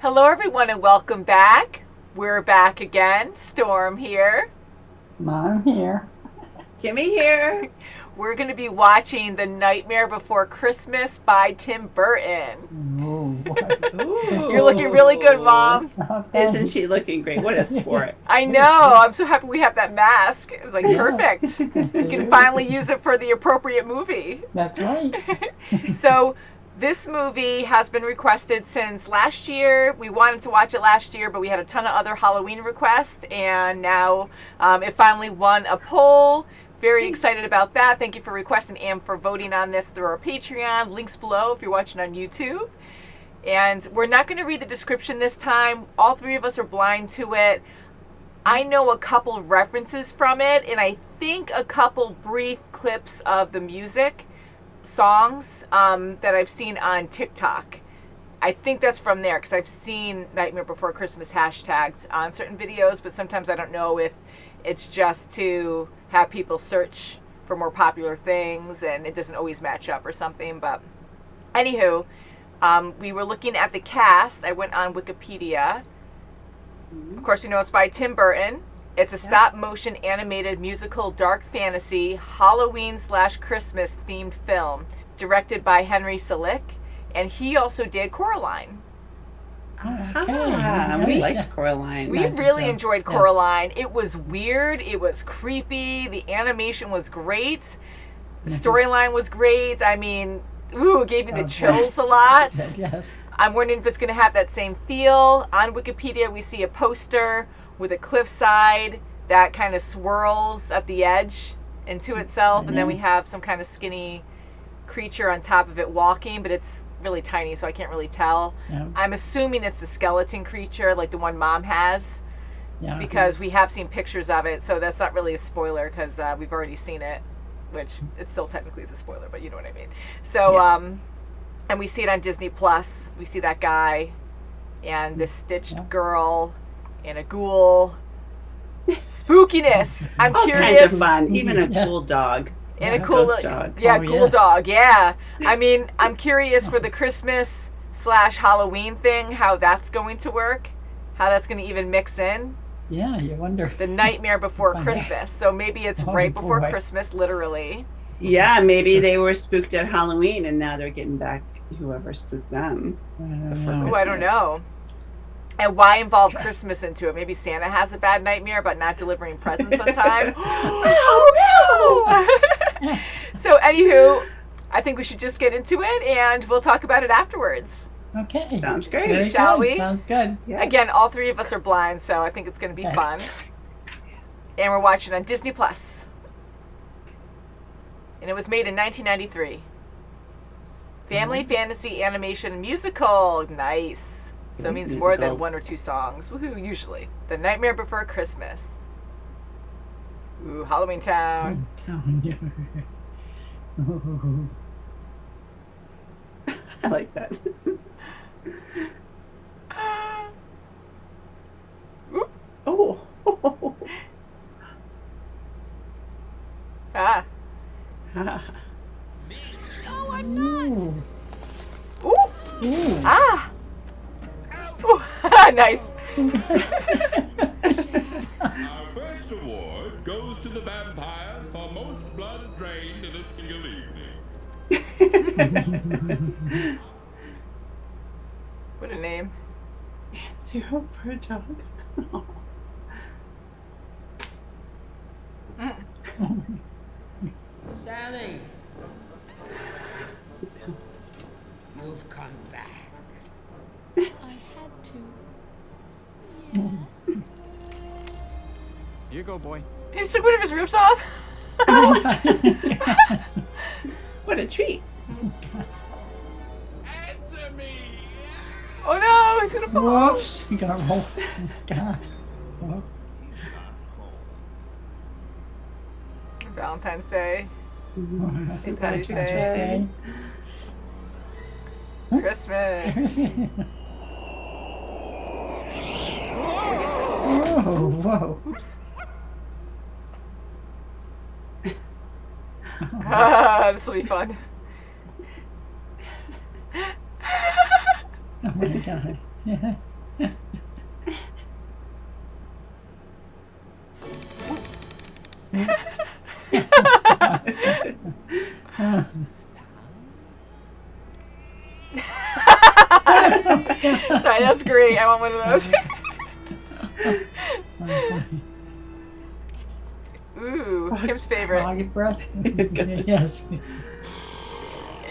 Hello, everyone, and welcome back. We're back again. Storm here. Mom here. Kimmy here. We're going to be watching The Nightmare Before Christmas by Tim Burton. Ooh. You're looking really good, Mom. Isn't she looking great? What a sport. I know. I'm so happy we have that mask. It was like perfect. You can finally use it for the appropriate movie. That's right. So this movie has been requested since last year. We wanted to watch it last year, but we had a ton of other Halloween requests, and now it finally won a poll. Very excited about that. Thank you for requesting and for voting on this through our Patreon. Links below if you're watching on YouTube. And we're not going to read the description this time. All three of us are blind to it. I know a couple of references from it, and I think a couple brief clips of the music songs that I've seen on TikTok. I think that's from there because I've seen Nightmare Before Christmas hashtags on certain videos, but sometimes I don't know if it's just to have people search for more popular things and it doesn't always match up or something. But anywho, we were looking at the cast. I went on Wikipedia. Of course, you know it's by Tim Burton. It's a stop-motion animated musical dark fantasy Halloween/Christmas themed film directed by Henry Selick, and he also did Coraline. Okay. We liked Coraline. We really enjoyed Coraline. It was weird. It was creepy. The animation was great. The storyline was great. I mean, it gave me the chills a lot. Yes. I'm wondering if it's going to have that same feel. On Wikipedia, we see a poster with a cliffside that kind of swirls at the edge into itself, and then we have some kind of skinny creature on top of it walking, but it's really tiny, so I can't really tell. Yeah. I'm assuming it's the skeleton creature, like the one Mom has, because we have seen pictures of it, so that's not really a spoiler because we've already seen it, which it still technically is a spoiler, but you know what I mean. So, and we see it on Disney Plus. We see that guy and this stitched girl and a ghoul. Spookiness. I'm all curious. kinds of fun. Even a cool dog. And a cool dog. Cool dog. Yeah. I mean, I'm curious for the Christmas/Halloween thing, how that's going to work, how that's going to even mix in. Yeah, you wonder. The Nightmare Before Christmas. So maybe it's right before Christmas, literally. Yeah, maybe they were spooked at Halloween and now they're getting back whoever spooked them. I don't know. And why involve Christmas into it? Maybe Santa has a bad nightmare about not delivering presents on time. Oh, no! So, anywho, I think we should just get into it, and we'll talk about it afterwards. Okay. Sounds great. Very Shall good. we? Sounds good. Yes. Again, all three of us are blind, so I think it's going to be fun. And we're watching on Disney Plus. And it was made in 1993. Family fantasy animation musical. Nice. So it means more than one or two songs. Woohoo, usually. The Nightmare Before Christmas. Ooh, Halloweentown. I like that. Oh. Ah. No, I'm not. Ooh. Ah. Ooh. Nice. Our first award goes to the vampires for most blood drained in a single evening. What a name. Zero for a dog. Sally, you've come back. I had to. Here you go, boy. He took one of his roots off. What a treat. Answer me! Oh no, he's going to fall off. Whoops. You got roll. God. Whoop. Valentine's Day. St. Patty's Day. Interesting. Christmas. Whoa. Oops. This will be fun. Oh my God. Yeah. Sorry, that's great. I want one of those. That's funny. Ooh, Kim's favorite. Frog breath? Yes.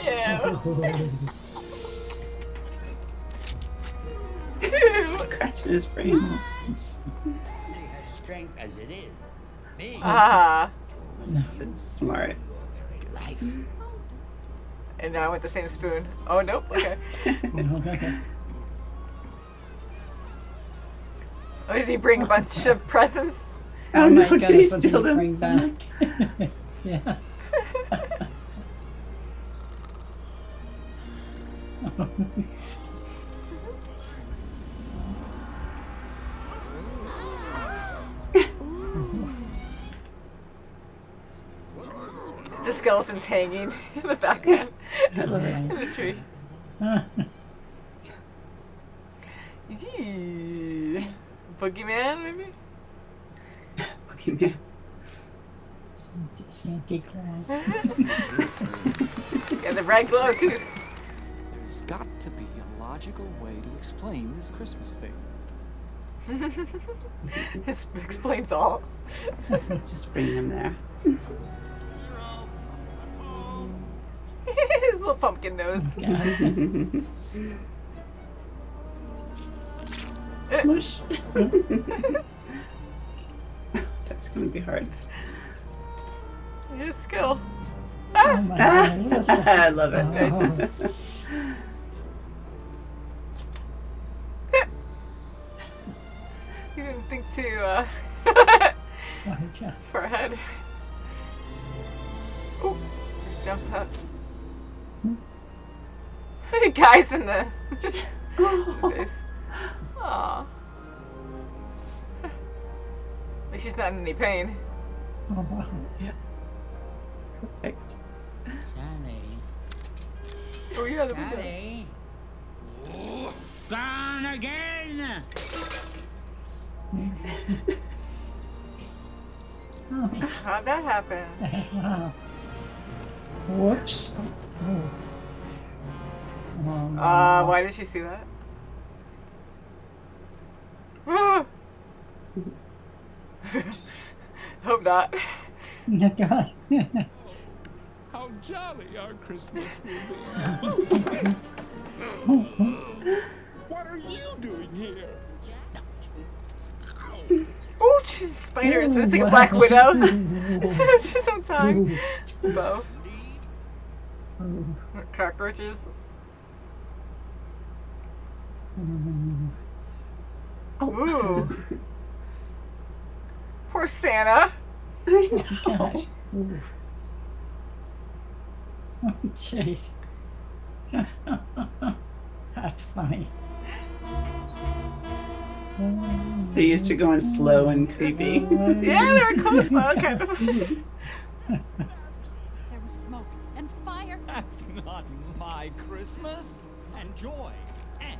Yeah. Scratching his brain. As strength as it is. Me. Ah. So smart. Life. And now I want the same spoon. Oh, nope. Okay. Okay. Oh, did he bring a bunch of presents? Oh, my no, God, did he that's what steal they them? bring back. Yeah. The skeleton's hanging in the background. I love it. In the tree. Yee. Boogeyman, maybe? Boogeyman. Santa Claus. Yeah, the red glow, too. There's got to be a logical way to explain this Christmas thing. This explains all. Just bring them there. His little pumpkin nose. Smush. That's gonna be hard. His skill. Oh my God. I love it. Nice. You didn't think too Oh my God. far ahead. Ooh, just jumps up. Guys in the face. Aww. At least she's not in any pain. Oh, wow. Perfect. Johnny. Oh yeah, the window. Johnny. Gone again. How'd that happen? Wow. Whoops. Oh. Why did she see that? Ah. Hope not. Oh my God. How jolly our Christmas will be. What are you doing here? Ooh, she's spiders. It's like a Black Widow. It's just some time. Bow. Cockroaches. Ooh. Poor Santa. I know. Gosh. Ooh. Oh, jeez. That's funny. They used to go in slow and creepy. Yeah, they were close though, kind of. There was smoke and fire. That's not my Christmas. And joy. And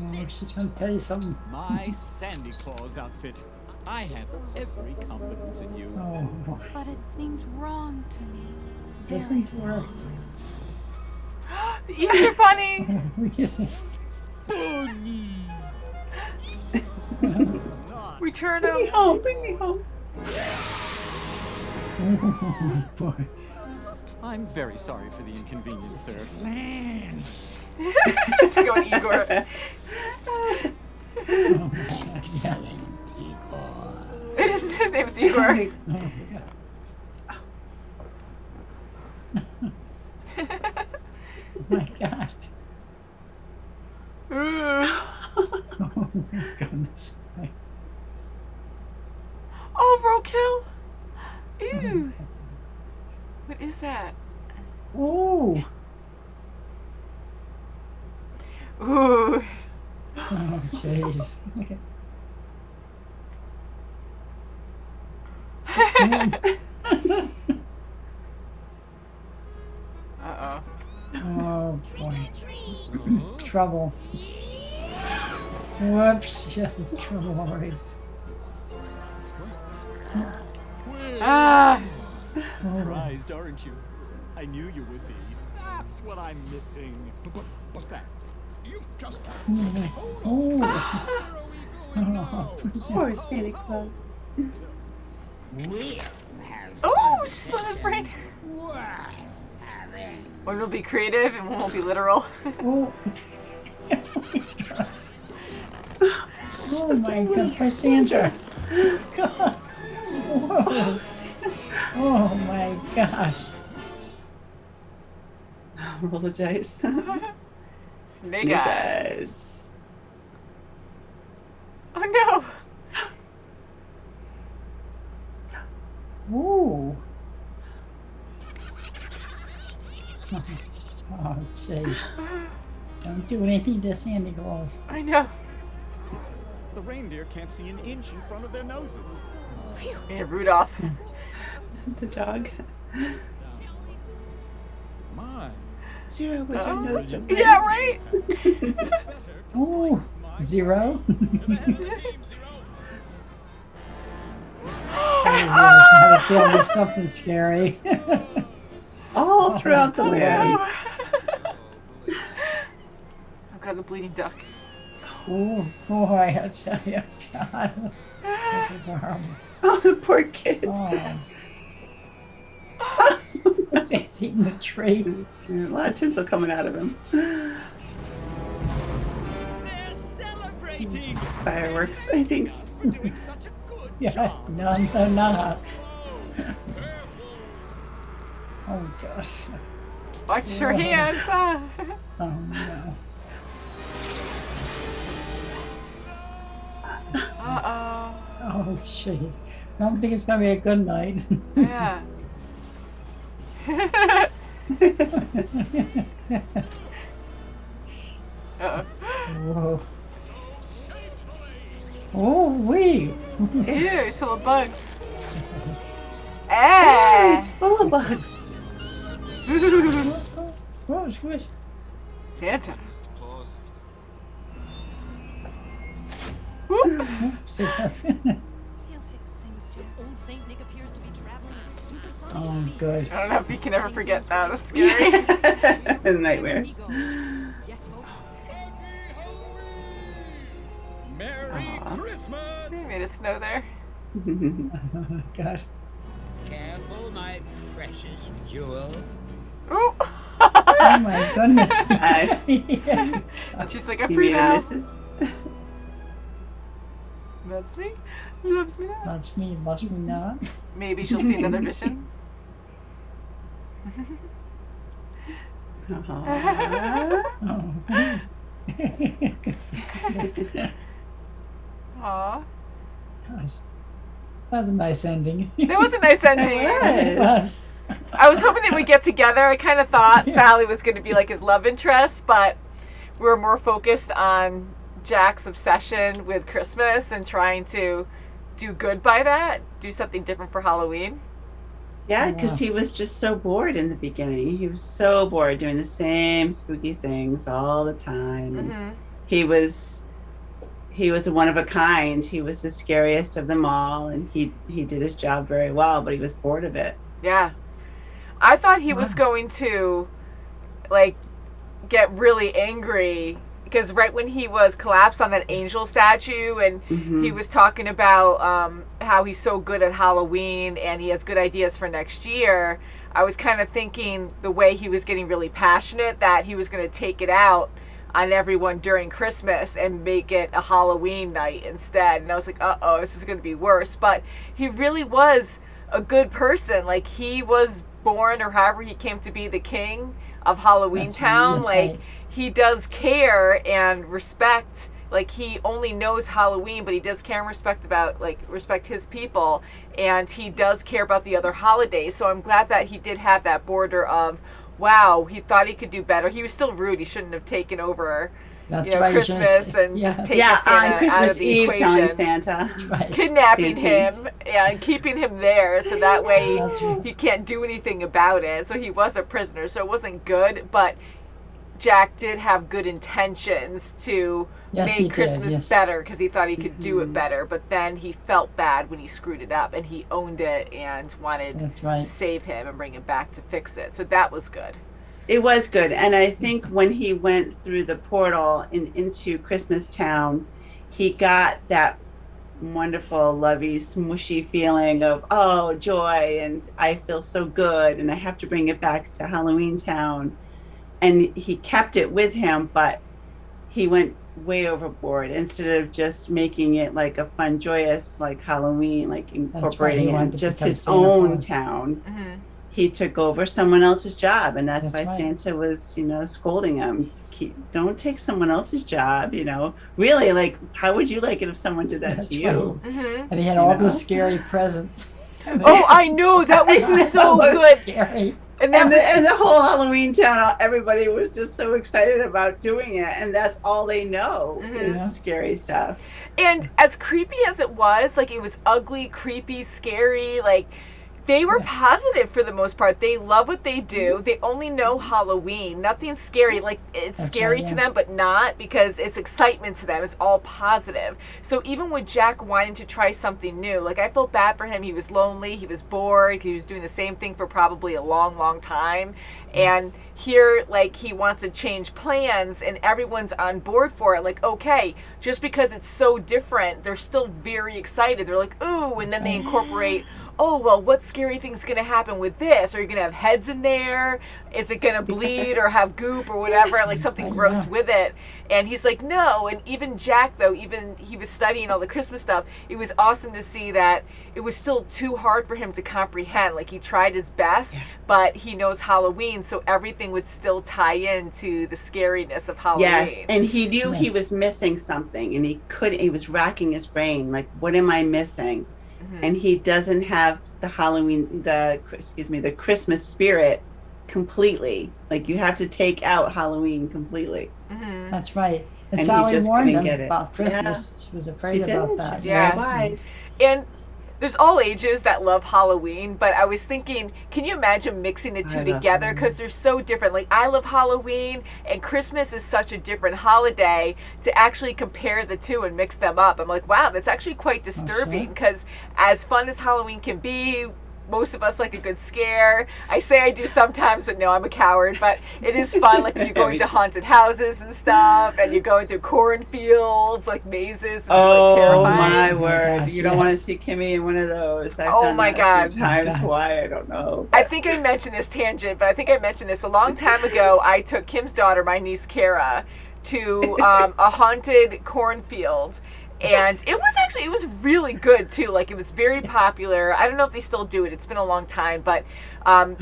Oh, she's gonna tell you something. my Sandy Claus outfit. I have every confidence in you. Oh, boy. But it seems wrong to me. Listen to her. The Easter Bunny. Return Bring me him. home. Bring me home. Oh, boy. I'm very sorry for the inconvenience, sir. It's going Igor. Oh, my God. Yeah. Excellent, Igor. His name's Igor. Oh, my God. Oh, my gosh. Ooh. Oh, my goodness. Oh, roadkill. Ew. What is that? Oh. Ooh. Oh, jeez. Uh-oh. Oh, boy. Trouble. Whoops. Yes, it's trouble already. Ah. Surprised, aren't you? I knew you would be. That's what I'm missing. But thanks. You just Oh. Oh. Poor Santa Claus. We'll have Oh, just split his brain. worth having. One will be creative and one will be literal. Oh. Oh my God, poor Sandra. God. Whoa. Oh my gosh. Roll the dice. Snake eyes. Oh no. Ooh. Oh, gee. Don't do anything to Santa Claus. I know. The reindeer can't see an inch in front of their noses. Yeah, Rudolph. The dog. My. Zero with your nose so big. Yeah, right? Ooh. 0. Oh, yes, I had a feeling there's something scary. All throughout the land. Oh god, the bleeding duck. Oh boy, I tell you, God, this is horrible. Oh, the poor kids. Oh. It's eating the tree. A lot of tinsel coming out of him. They're celebrating. Fireworks, I think. We're doing such a good Yeah, job. no, they're not. Oh gosh. Watch your hands. Ah. Oh no. Uh-oh. Oh gee. I don't think it's gonna be a good night. Yeah. Uh-oh. Whoa. Oh wee. Ew, it's full of bugs. Oh, Eh. he's full of bugs. Whoa, squish. Santa. See, that's- He'll fix things, Jack. Old Saint Nick appears to be traveling at supersonic Oh speed. good. I don't know if you can ever forget that. That's scary. Nightmares. He goes. Yes, folks. Merry Christmas! They made it snow there. Oh God. Careful, my precious jewel. Ooh. Oh my goodness. Hi. Yeah. And she's like, I'm You free made a now. missus. Loves me. Loves me now. Loves me not. Maybe she'll see another vision. Aww. Oh. Aw. That was a nice ending. That was a nice ending. It was. I was hoping they would get together. I kind of thought Sally was going to be like his love interest, but we were more focused on Jack's obsession with Christmas and trying to do good by that, do something different for Halloween. Yeah, Oh, because wow. he was just so bored in the beginning. He was so bored doing the same spooky things all the time. And Hmm. he was one of a kind. He was the scariest of them all, and he did his job very well, but he was bored of it. Yeah. I thought he was going to, like, get really angry because right when he was collapsed on that angel statue and he was talking about how he's so good at Halloween and he has good ideas for next year, I was kind of thinking the way he was getting really passionate that he was going to take it out on everyone during Christmas and make it a Halloween night instead. And I was like, uh-oh, this is going to be worse. But he really was a good person. Like, he was born, or however he came to be the king of Halloweentown. That's Like, right. he does care and respect. Like, he only knows Halloween, but he does care and respect his people, and he does care about the other holidays. So I'm glad that he did have that border of, wow, he thought he could do better. He was still rude. He shouldn't have taken over, That's right, right. you shouldn't Christmas say- and yeah. just taken Yeah, Santa on out Christmas of the Eve equation. telling Santa. That's right. Kidnapping Santa. him and keeping him there so that way That's right. he can't do anything about it. So he was a prisoner, so it wasn't good, but Jack did have good intentions to Yes, he make did, Christmas yes. better because he thought he could do it better, but then he felt bad when he screwed it up, and he owned it and wanted That's right. to save him and bring him back to fix it. So that was good. It was good. And I think when he went through the portal into Christmas Town, he got that wonderful, lovey, smushy feeling of, oh, joy, and I feel so good, and I have to bring it back to Halloweentown. And he kept it with him, but he went way overboard. Instead of just making it like a fun, joyous, like Halloween, like incorporating He it in wanted to just become his Santa own Claus. town. Mm-hmm. He took over someone else's job, and that's why right. Santa was, scolding him. Don't take someone else's job, Really, like, how would you like it if someone did that That's to you? right. Mm-hmm. And he had all those scary presents. Oh, I know, that was so That was good. Scary. And that And the whole Halloweentown, everybody was just so excited about doing it, and that's all they know is Yeah. scary stuff. And as creepy as it was, like, it was ugly, creepy, scary, like, they were positive for the most part. They love what they do. They only know Halloween. Nothing scary. Like, it's That's scary right, to yeah. them, but not, because it's excitement to them. It's all positive. So even with Jack wanting to try something new, like, I felt bad for him. He was lonely. He was bored. He was doing the same thing for probably a long, long time. And here, like, he wants to change plans, and everyone's on board for it. Like, okay, just because it's so different, they're still very excited. They're like, ooh, and then they incorporate, oh, well, what scary thing's going to happen with this? Are you going to have heads in there? Is it going to bleed or have goop or whatever? Like, something gross with it. And he's like, no. And even Jack, though, even he was studying all the Christmas stuff, it was awesome to see that it was still too hard for him to comprehend. Like, he tried his best, but he knows Halloween, so everything would still tie into the scariness of Halloween. Yes, and he knew he Yes. was missing something, and he was racking his brain, like, what am I missing? And he doesn't have the the Christmas spirit completely. Like, you have to take out Halloween completely. Mm-hmm. That's right. And And he Sally just warned couldn't him get it. about Christmas. She was afraid She about did. that. She's Yeah. very wise. And there's all ages that love Halloween, but I was thinking, can you imagine mixing the two I love together? Halloween. Because they're so different. Like, I love Halloween, and Christmas is such a different holiday. To actually compare the two and mix them up, I'm like, wow, that's actually quite disturbing. Because as fun as Halloween can be, most of us like a good scare. I say I do sometimes, but no, I'm a coward. But it is fun, like when you're going to haunted houses and stuff, and you're going through cornfields, like mazes. And Oh like, terrifying. my word! gosh, You don't want to yes. see Kimmy in one of those. I've Oh done my that God. a few times. God. Why? I don't know. I think I mentioned this tangent, but I think I mentioned this a long time ago. I took Kim's daughter, my niece Kara, to a haunted cornfield. And it was really good too. Like, it was very popular. I don't know if they still do it. It's been a long time, but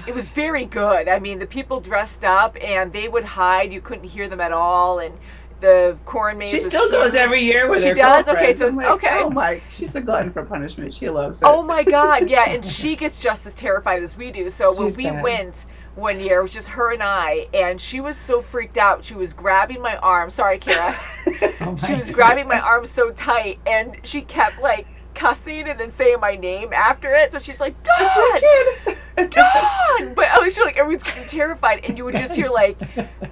it was very good. I mean, the people dressed up and they would hide. You couldn't hear them at all. And the corn maze She was still goes huge. every year with She her does? Okay, girlfriends. so I'm it's like, okay. Oh my! She's a glutton for punishment. She loves it. Oh my God, yeah, and she gets just as terrified as we do. So when She's we bad. went one year, it was just her and I, and she was so freaked out. She was grabbing my arm. Sorry, Kara. Oh She my was grabbing my arm so tight, and she kept, like, cussing and then saying my name after it. So she's like, Dawn! Dawn! But I was like, everyone's getting terrified, and you would just hear, like,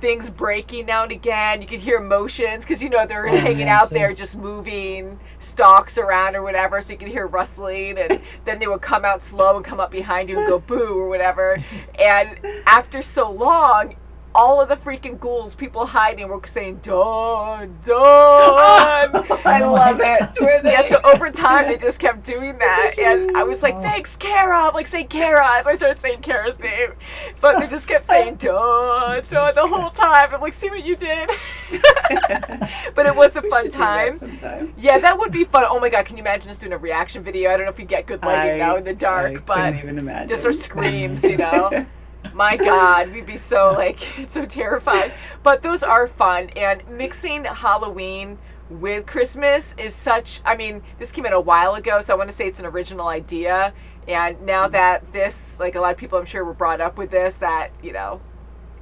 things breaking now and again. You could hear motions, because, they're hanging yeah, out so- there just moving stalks around or whatever, so you could hear rustling, and then they would come out slow and come up behind you and go boo or whatever. And after so long, all of the freaking ghouls, people hiding, were saying, Dawn, Dawn. I love it. Were they? Yeah, so over time, they just kept doing that. And I was like, thanks, Kara. I'm like, say Kara. As I started saying Kara's name. But they just kept saying, Dawn, Dawn, the whole time. I'm like, see what you did? But it was a We fun should do that time. sometime. Yeah, that would be fun. Oh my God, can you imagine us doing a reaction video? I don't know if you get good lighting now in the I dark, but couldn't even imagine. just our screams, My God, we'd be so so terrified. But those are fun, and mixing Halloween with Christmas is such, this came out a while ago, so I want to say it's an original idea. And now that this, like, a lot of people I'm sure were brought up with this, that,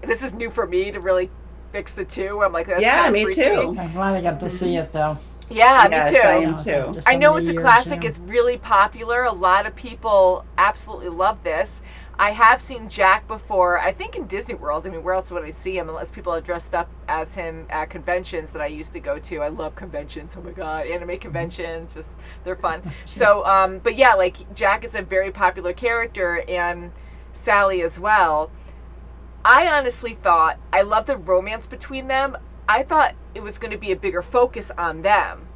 this is new for me to really fix the two. I'm like, that's Yeah, kinda me freaky. too. I'm glad I got to see it though. Yeah, Yes, me too. I am too. Just I so know many it's a years, classic. yeah. It's really popular. A lot of people absolutely love this. I have seen Jack before, I think in Disney World. I mean, where else would I see him unless people are dressed up as him at conventions that I used to go to. I love conventions. Oh my God, anime conventions, just they're fun. So, but yeah, like Jack is a very popular character and Sally as well. I honestly thought, I love the romance between them. I thought it was going to be a bigger focus on them.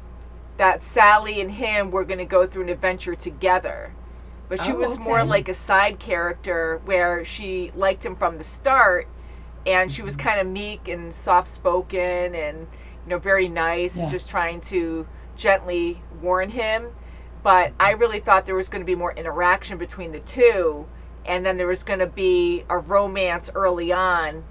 That Sally and him were going to go through an adventure together. But she was more like a side character where she liked him from the start, and she was kind of meek and soft-spoken and, very nice and just trying to gently warn him. But I really thought there was going to be more interaction between the two, and then there was going to be a romance early on.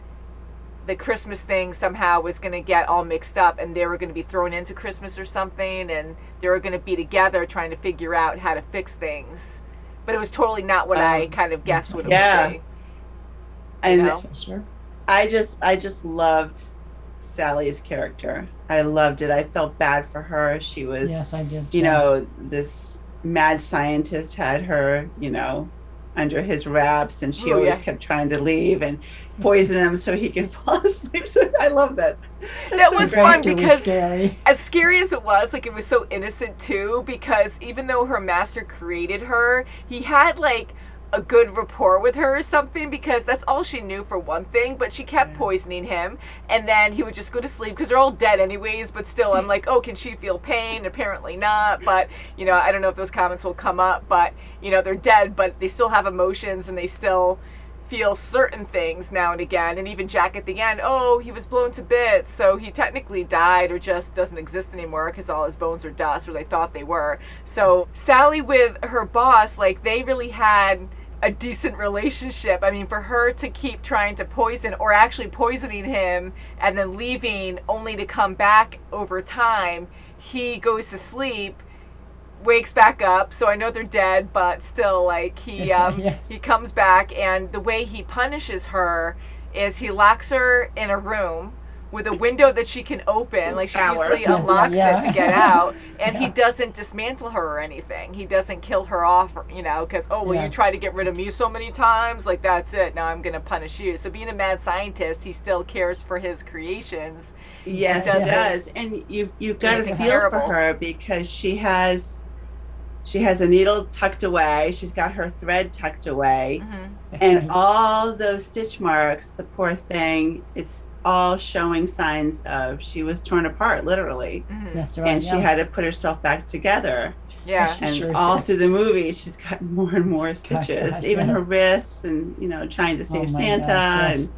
The Christmas thing somehow was going to get all mixed up, and they were going to be thrown into Christmas or something, and they were going to be together trying to figure out how to fix things. But it was totally not what I kind of guessed would it would be. And Sure. I just loved Sally's character. I loved it. I felt bad for her. She was, Yes, I did. this mad scientist had her, under his wraps, and she always kept trying to leave and poison him so he could fall asleep. So I love that. That was fun because scary. as scary as it was, like it was so innocent too, because even though her master created her, he had like a good rapport with her or something, because that's all she knew for one thing, but she kept poisoning him, and then he would just go to sleep because they're all dead anyways, but still I'm like, oh, can she feel pain? Apparently not, but I don't know if those comments will come up, but they're dead, but they still have emotions and they still feel certain things now and again. And even Jack at the end, oh, he was blown to bits, so he technically died or just doesn't exist anymore because all his bones are dust, or they thought they were. So Sally with her boss, like they really had a decent relationship. I mean, for her to keep trying to poison, or actually poisoning him and then leaving only to come back over time, he goes to sleep, wakes back up, so I know they're dead, but still, like, he comes back, and the way he punishes her is he locks her in a room with a window that she can open, like she easily unlocks it to get out, and he doesn't dismantle her or anything. He doesn't kill her off, because, you try to get rid of me so many times, like, that's it, now I'm going to punish you. So being a mad scientist, he still cares for his creations. Yes, he does. And you've got to feel for her, because she has a needle tucked away. She's got her thread tucked away. Mm-hmm. And all those stitch marks, the poor thing, it's all showing signs of she was torn apart, literally. Mm-hmm. That's right. And she had to put herself back together. Yeah. And all through the movie, she's got more and more stitches, even her wrists, and, trying to save Santa. Gosh, yes.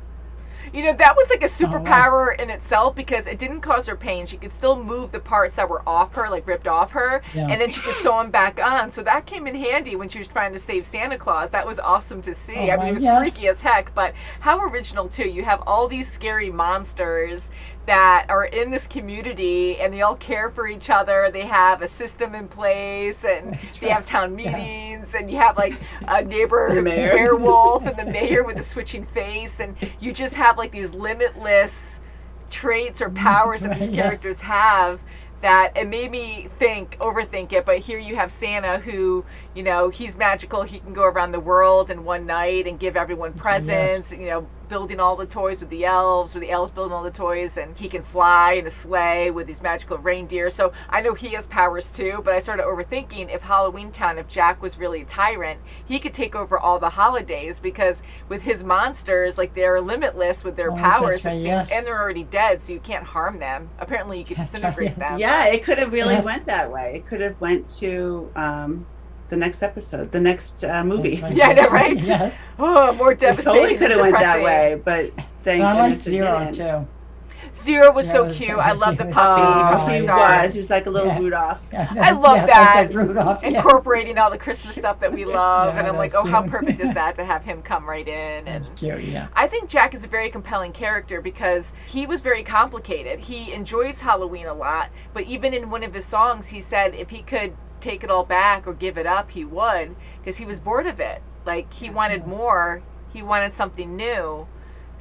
And that was like a superpower in itself, because it didn't cause her pain. She could still move the parts that were off her, like ripped off her, and then she could sew them back on. So that came in handy when she was trying to save Santa Claus. That was awesome to see. I mean, it was freaky as heck, but how original too. You have all these scary monsters that are in this community, and they all care for each other. They have a system in place, and they have town meetings, and you have like a neighbor werewolf and the mayor with a switching face, and you just have like these limitless traits or powers that these characters have, that it made me overthink it. But here you have Santa, who, he's magical. He can go around the world in one night and give everyone presents, building all the toys with the elves, or the elves building all the toys, and he can fly in a sleigh with these magical reindeer. So I know he has powers too, but I started overthinking, if Halloweentown, if Jack was really a tyrant, he could take over all the holidays, because with his monsters, like, they're limitless with their powers, it seems, and they're already dead, so you can't harm them. Apparently you could disintegrate them. Yeah, it could have really went that way. It could have went to the next episode, the next movie. Yeah, I know, right? Yes. Oh, more devastation. Totally could have went that way, but thank I like goodness it Zero didn't. too. Zero was so cute. I love the puppy from the start. He was like a little Rudolph. I love that. Like Rudolph, incorporating all the Christmas stuff that we love, and I'm like, oh, cute. how perfect is that to have him come right in? That's cute, yeah. I think Jack is a very compelling character, because he was very complicated. He enjoys Halloween a lot, but even in one of his songs, he said if he could take it all back or give it up, he would, because he was bored of it. Like, he wanted more. He wanted something new.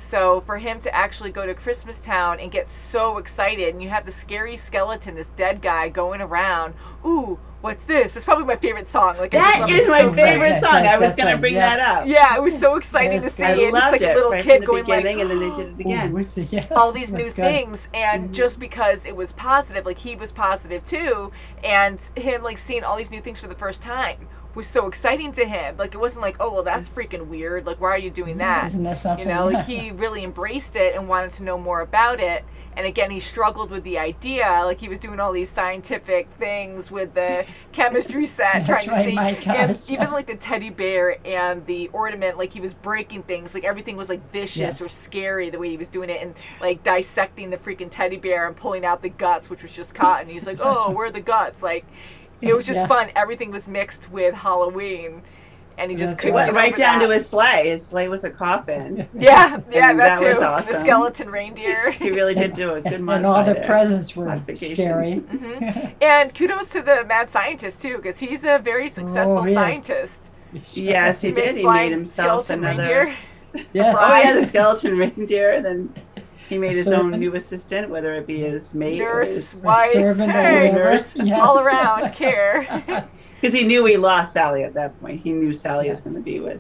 So for him to actually go to Christmastown and get so excited, and you have the scary skeleton, this dead guy going around, ooh, what's this? It's probably my favorite song. Like, That is my favorite song. I was going to bring that up. Yeah, it was so exciting to see I it. It's loved like a little right kid from the going like, beginning, and then they did it again. all these new things, and just because it was positive, like he was positive too, and him like seeing all these new things for the first time was so exciting to him. Like, it wasn't like, oh, well, that's freaking weird. Like, why are you doing that? Isn't that something? You know, like he really embraced it and wanted to know more about it. And again, he struggled with the idea. Like, he was doing all these scientific things with the chemistry set, trying to see. And even like the teddy bear and the ornament, like he was breaking things. Like everything was like vicious or scary the way he was doing it, and like dissecting the freaking teddy bear and pulling out the guts, which was just cotton. He's like, oh, where are the guts? Like, it was just fun. Everything was mixed with Halloween, and he just couldn't get right over down that. to his sleigh. His sleigh was a coffin. Yeah, that that too. was awesome. The skeleton reindeer. He really did do a good And modifier all the there. presents were Modification. scary. And kudos to the mad scientist too, because he's a very successful he is. scientist. Yes, he To did. make He flying made himself skeleton another. reindeer. Yes. Oh yeah, the skeleton reindeer. Then he made his own servant. new assistant, whether it be his mate or Nurse, his wife, servant or hey, whatever. nurse. Yes. all around care. Because he knew he lost Sally at that point. He knew Sally was Yes. going to be with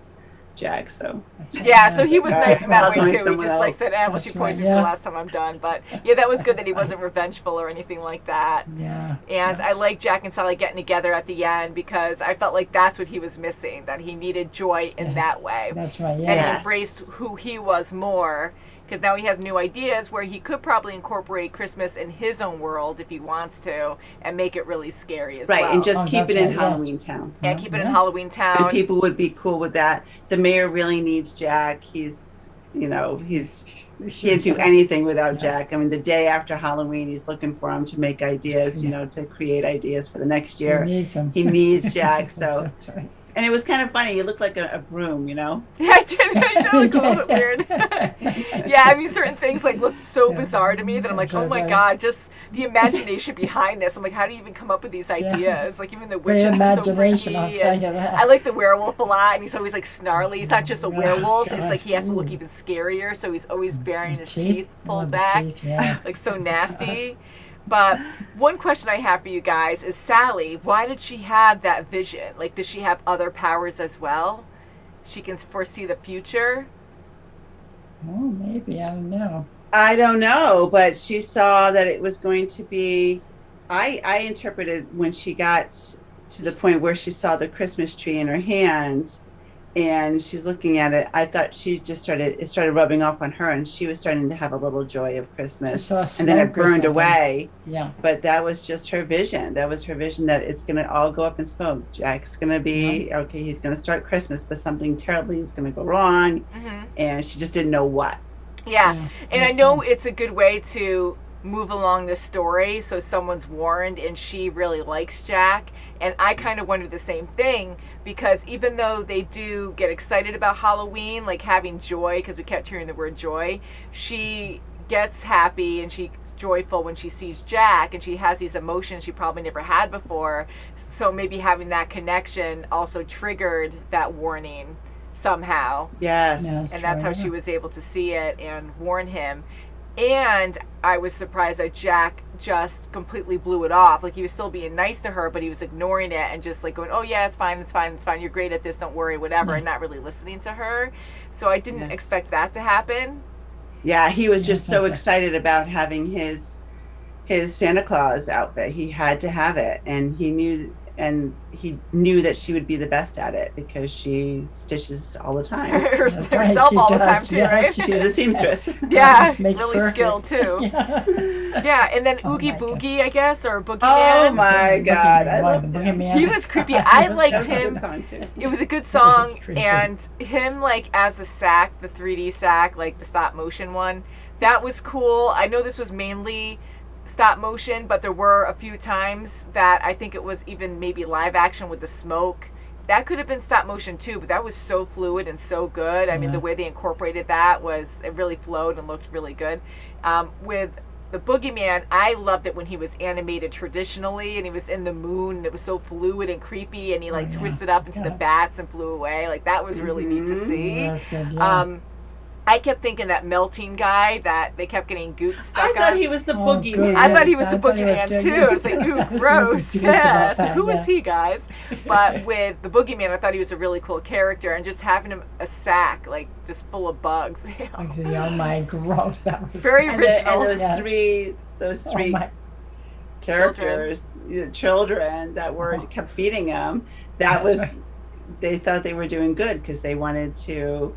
Jack. So Yeah, so he was nice in that Also way make too. He someone just like else. said, well, That's she right, poisoned me yeah. the last time I'm done. But yeah, that was good that he wasn't revengeful or anything like that. Yeah. And I like Jack and Sally getting together at the end, because I felt like that's what he was missing, that he needed joy in that way. That's right. And Yeah. he embraced who he was more, because now he has new ideas where he could probably incorporate Christmas in his own world if he wants to, and make it really scary as well. right, and just Oh, keep that's it in right, yes. Halloweentown. yeah, keep it in Yeah. Halloweentown. And people would be cool with that. The mayor really needs Jack. He's, he can't do anything without Jack. I mean, the day after Halloween, he's looking for him to make ideas, to create ideas for the next year. He needs him. He needs Jack. So, That's right. and it was kind of funny. He looked like a broom, Yeah, I did. I did look a little bit weird. Yeah, I mean, certain things like looked so bizarre to me that I'm like, oh my god, just the imagination behind this. I'm like, how do you even come up with these ideas? Like, even the witches were so imagination, freaky. I'll tell And you that. I like the werewolf a lot, and he's always like snarly. He's not just a werewolf. It's God. like he has to look even scarier, so he's always bearing his teeth Oh, pulled the back, teeth, yeah. like so nasty. But one question I have for you guys is, Sally, why did she have that vision? Like, does she have other powers as well? She can foresee the future? Oh, maybe. I don't know. I don't know, but she saw that it was going to be. I interpreted when she got to the point where she saw the Christmas tree in her hands, and she's looking at it. I thought it started rubbing off on her, and she was starting to have a little joy of She Christmas. saw And then it smoke or burned something. away. Yeah. But that was just her vision. That was her vision, that it's going to all go up in smoke. Jack's going to be, okay, he's going to start Christmas, but something terribly is going to go wrong. Mm-hmm. And she just didn't know what. Yeah. And I know it's a good way to move along the story, so someone's warned and she really likes Jack. And I kind of wondered the same thing, because even though they do get excited about Halloween, like having joy, because we kept hearing the word joy, she gets happy and she's joyful when she sees Jack, and she has these emotions she probably never had before. So maybe having that connection also triggered that warning somehow. Yes. Yes. And that's how she was able to see it and warn him. And I was surprised that Jack just completely blew it off. Like, he was still being nice to her, but he was ignoring it and just like going, oh yeah, it's fine, it's fine, it's fine, you're great at this, don't worry, whatever, and not really listening to her. So I didn't expect that to happen. Yeah, he was just so that's right. excited about having his Santa Claus outfit. He had to have it, and he knew that she would be the best at it, because she stitches all the time. Herself right, she all the time does, too, yes, right? she She's a seamstress. Yeah, Just makes really perfect. skilled too. Yeah. Yeah, and then Oh Oogie my God. Boogie, I guess, or Boogeyman. Oh my God, I loved him. Boogeyman. He was creepy. I liked That's a him. good song too. It was a good song, That's pretty and him like as a sack, the 3D sack, like the stop motion one, that was cool. I know this was mainly stop motion, but there were a few times that I think it was even maybe live action with the smoke. That could have been stop motion too, but that was so fluid and so good. I mean, the way they incorporated that it really flowed and looked really good. With the Boogeyman, I loved it when he was animated traditionally and he was in the moon and it was so fluid and creepy, and he twisted up into the bats and flew away. Like, that was really neat to see. Yeah, that's good, yeah. I kept thinking that melting guy that they kept getting goop stuck I thought on. he was the Oh, boogeyman. good. I thought he was the I thought he was boogeyman too. too. It's like, I ooh, was a little gross. confused Yeah. about So that, who is yeah. he, guys? But with the boogeyman, I thought he was a really cool character, and just having him a sack like just full of bugs. Actually, oh my, gross. That was Very And, original. those Yeah. those Oh three my. characters, children that kept feeding him. That That's was, right. they thought they were doing good because they wanted to,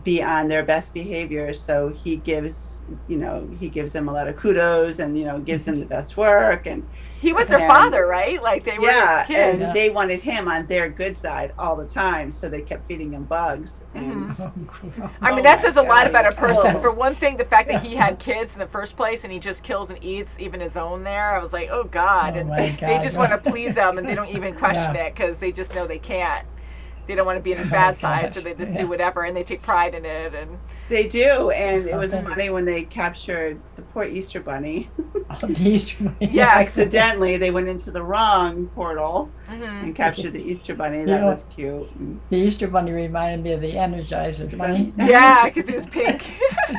be on their best behavior. So he gives them a lot of kudos and, gives them the best work. And He was their And- father, right? Like they were yeah, his and kids. they wanted him on their good side all the time. So they kept feeding him bugs. And Mhm. Oh, gross. I mean, Oh that my says a lot God, about a it's person. horrible. For one thing, the fact that he had kids in the first place and he just kills and eats even his own there, I was like, oh God. Oh And my they God. just want to please him and they don't even question Yeah. it because they just know they can't. They don't want to be in his bad side, so they just do Yeah. whatever and they take pride in it. And they do. And it was Something. funny when they captured the poor Easter Bunny. Oh, the Easter Bunny. Yes. Accidentally, they went into the wrong portal mhm. and captured the Easter Bunny. That Yeah. was cute. And The Easter Bunny reminded me of the Energizer Bunny. Yeah, because he was pink.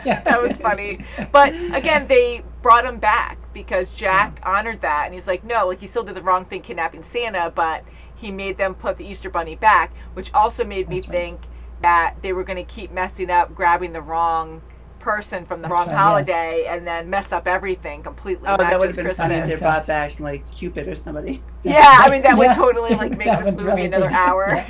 Yeah. That was funny. But again, they brought him back because Jack honored that. And he's like, no, like he still did the wrong thing kidnapping Santa, but he made them put the Easter Bunny back, which also made me That's right. think that they were going to keep messing up, grabbing the wrong person from the That's wrong right, holiday and then mess up everything completely, oh, not that would just have been funny if they Christmas. brought back like Cupid or somebody. Yeah, I mean, that would Yeah. totally like make That this would movie really another be- hour.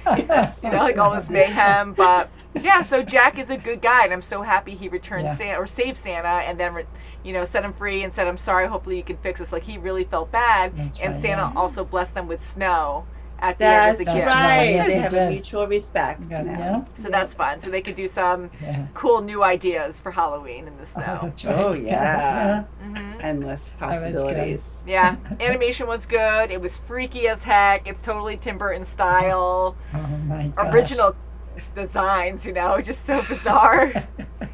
Like all this mayhem, but yeah, so Jack is a good guy, and I'm so happy he returned Yeah. Santa or saved Santa, and then set him free and said, "I'm sorry. Hopefully you can fix this." Like he really felt bad, That's and right, Santa yeah. also blessed them with snow at the end That's as a gift. right. Yes, They he have a did. mutual respect Yeah. now. So that's fun. So they could do some Yeah. cool new ideas for Halloween in the snow. That's right. Oh, yeah. hmm Endless was good. possibilities. Yeah, animation was good. It was freaky as heck. It's totally Tim Burton style. Oh my gosh. Original designs, just so bizarre.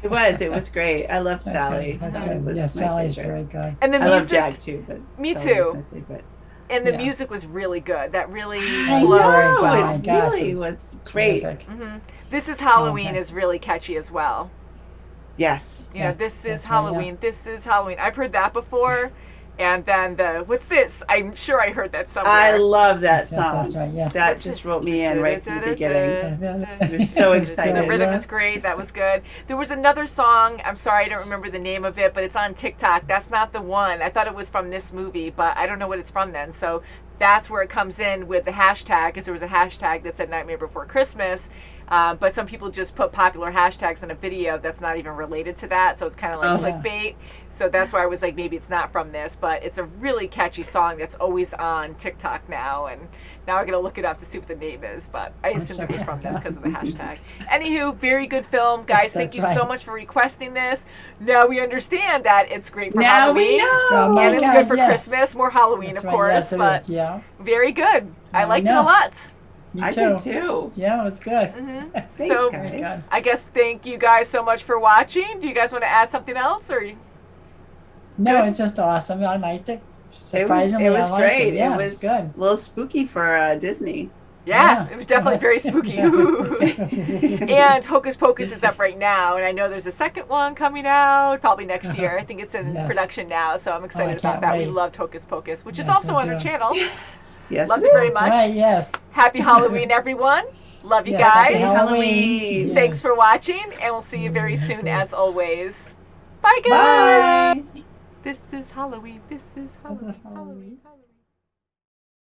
It was great. I love That's Sally. good. That's Sally good. was Yeah, my Sally's favorite. very good. And the I love music, Jack too, but Me Sally was too. my favorite. and the Yeah. music was really good. That really I flowed. know, Oh my it gosh, really it's was great. Terrific. hmm This is Halloween Okay. is really catchy as well. Yes. Yes, This is that's right, Halloween. This is Halloween. I've heard that before. And then what's this? I'm sure I heard that somewhere. I love that Yeah, song. that's right, yeah. That What's just this? wrote me in right from the beginning. I was so excited. The rhythm is great. That was good. There was another song. I'm sorry, I don't remember the name of it, but it's on TikTok. That's not the one. I thought it was from this movie, but I don't know what it's from then. So that's where it comes in with the hashtag, because there was a hashtag that said Nightmare Before Christmas. But some people just put popular hashtags in a video that's not even related to that. So it's kind of like Oh. clickbait. So that's why I was like, maybe it's not from this, but it's a really catchy song that's always on TikTok now. And now I'm going to look it up to see what the name is, but I assumed it was from this because of the hashtag. Anywho, very good film. Guys, thank That's you right. so much for requesting this. Now we understand that it's great for Now we Halloween. know. Oh my And it's God, good for yes. Christmas. More Halloween, That's of right, course, yes, it but is, yeah. very good. I I liked it a know. lot. Me I too. did too. Yeah, it's good. hmm Thanks, So guys. Very good. I guess thank you guys so much for watching. Do you guys want to add something else, or No, Good. it's just awesome. I liked it. It Surprisingly, was I liked great. it. Yeah, it was good. a little spooky for Disney. Yeah, Yeah. it was definitely very spooky. Ooh. And Hocus Pocus is up right now, and I know there's a second one coming out probably next year. I think it's in Yes. production now, so I'm excited about can't that. We wait. loved Hocus Pocus, which is Yes, also I on our do. channel. Yes, Loved it it very is. much. Right, yes. Happy Halloween, everyone. Love you Yes, happy guys. Halloween. Yes. Thanks for watching, and we'll see you very soon as always. Bye, guys. Bye. This is Halloween. This is This is Halloween. Halloween. Halloween.